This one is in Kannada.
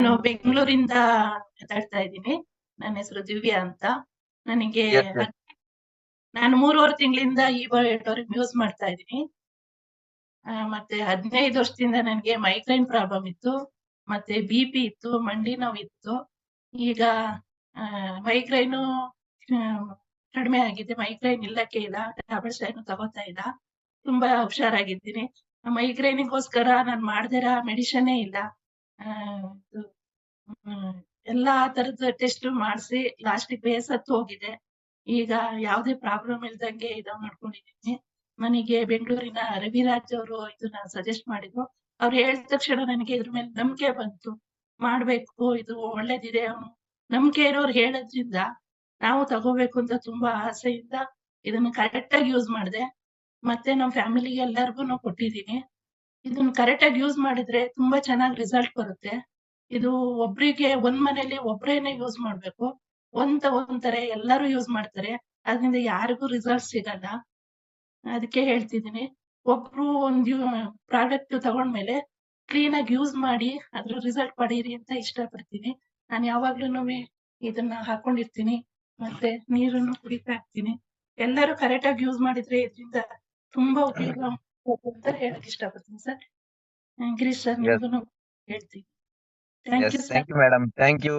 ನಾನು ಬೆಂಗಳೂರಿಂದ ಮಾತಾಡ್ತಾ ಇದ್ದೀನಿ. ನನ್ನ ಹೆಸರು ದಿವ್ಯಾ ಅಂತ. ನನಗೆ Yes, yes. ನಾನು 3.5 ತಿಂಗಳಿಂದ ಯೂಸ್ ಮಾಡ್ತಾ ಇದ್ದೀನಿ. ಮತ್ತೆ 15 ವರ್ಷದಿಂದ ನನಗೆ ಮೈಗ್ರೇನ್ ಪ್ರಾಬ್ಲಮ್ ಇತ್ತು. ಮತ್ತೆ BP ಇತ್ತು, ಮಂಡಿ ನೋವಿತ್ತು. ಈಗ ಮೈಗ್ರೇನು ಕಡಿಮೆ ಆಗಿದೆ. ಮೈಗ್ರೇನ್ ಇಲ್ಲಕ್ಕೆ ಇಲ್ಲ. ಟ್ಯಾಬ್ಲೆಟ್ಸ್ ಏನು ತಗೋತಾ ಇಲ್ಲ. ತುಂಬಾ ಹುಷಾರಾಗಿದ್ದೀನಿ. ಮೈಗ್ರೇನಿಗೋಸ್ಕರ ನಾನು ಮಾಡ್ದಿರ ಮೆಡಿಷನ್ನೇ ಇಲ್ಲ. ಎಲ್ಲಾ ತರದ ಟೆಸ್ಟ್ ಮಾಡಿಸಿ ಲಾಸ್ಟಿಗೆ ಬೇಸತ್ತು ಹೋಗಿದೆ. ಈಗ ಯಾವುದೇ ಪ್ರಾಬ್ಲಮ್ ಇಲ್ದಂಗೆ ಇದಾವ್ ಮಾಡ್ಕೊಂಡಿದ್ದೀನಿ. ನನಗೆ ಬೆಂಗಳೂರಿನ ರವಿರಾಜ್ ಅವರು ಇದನ್ನ ಸಜೆಸ್ಟ್ ಮಾಡಿದ್ರು. ಅವ್ರು ಹೇಳಿದ ತಕ್ಷಣ ನನಗೆ ಇದ್ರ ಮೇಲೆ ನಂಬಿಕೆ ಬಂತು. ಮಾಡ್ಬೇಕು, ಇದು ಒಳ್ಳೇದಿದೆ. ನಂಬಿಕೆ ಇರೋರು ಹೇಳೋದ್ರಿಂದ ನಾವು ತಗೋಬೇಕು ಅಂತ ತುಂಬಾ ಆಸೆಯಿಂದ ಇದನ್ನ ಕರೆಕ್ಟ್ ಆಗಿ ಯೂಸ್ ಮಾಡಿದೆ. ಮತ್ತೆ ನಮ್ಮ ಫ್ಯಾಮಿಲಿಗೆ ಎಲ್ಲರಿಗೂ ಕೊಟ್ಟಿದ್ದೀನಿ. ಇದನ್ನ ಕರೆಕ್ಟ್ ಆಗಿ ಯೂಸ್ ಮಾಡಿದ್ರೆ ತುಂಬಾ ಚೆನ್ನಾಗಿ ರಿಸಲ್ಟ್ ಬರುತ್ತೆ. ಇದು ಒಬ್ರಿಗೆ ಒಂದ್ ಮನೇಲಿ ಒಬ್ರೇನೆ ಯೂಸ್ ಮಾಡ್ಬೇಕು. ಒಂತಾರೆ ಎಲ್ಲರೂ ಯೂಸ್ ಮಾಡ್ತಾರೆ. ಅದ್ರಿಂದ ಯಾರಿಗೂ ರಿಸಲ್ಟ್ ಸಿಗಲ್ಲ. ಅದಕ್ಕೆ ಹೇಳ್ತಿದ್ದೀನಿ. ಒಬ್ರು ಒಂದು ಪ್ರಾಡಕ್ಟ್ ತಗೊಂಡ್ಮೇಲೆ ಕ್ಲೀನ್ ಆಗಿ ಯೂಸ್ ಮಾಡಿ ಅದ್ರ ರಿಸಲ್ಟ್ ಪಡೀರಿ ಅಂತ ಇಷ್ಟಪಡ್ತೀನಿ. ನಾನು ಯಾವಾಗ್ಲೂನುವೆ ಇದನ್ನ ಹಾಕೊಂಡಿರ್ತೀನಿ. ಮತ್ತೆ ನೀರನ್ನು ಕುಡಿತಾ ಇರ್ತೀನಿ. ಎಲ್ಲರೂ ಕರೆಕ್ಟ್ ಆಗಿ ಯೂಸ್ ಮಾಡಿದ್ರೆ ಇದರಿಂದ ತುಂಬಾ ಉಪಯೋಗ ಅಂತ ಹೇಳಕ್ ಇಷ್ಟಪಡ್ತೀನಿ ಸರ್. ಗಿರೀಶ್ ಸರ್ Yes, ನಿಮ್ಗೂನು ಹೇಳ್ತೀನಿ. Thank yes. You sir. Thank you, madam. Thank you.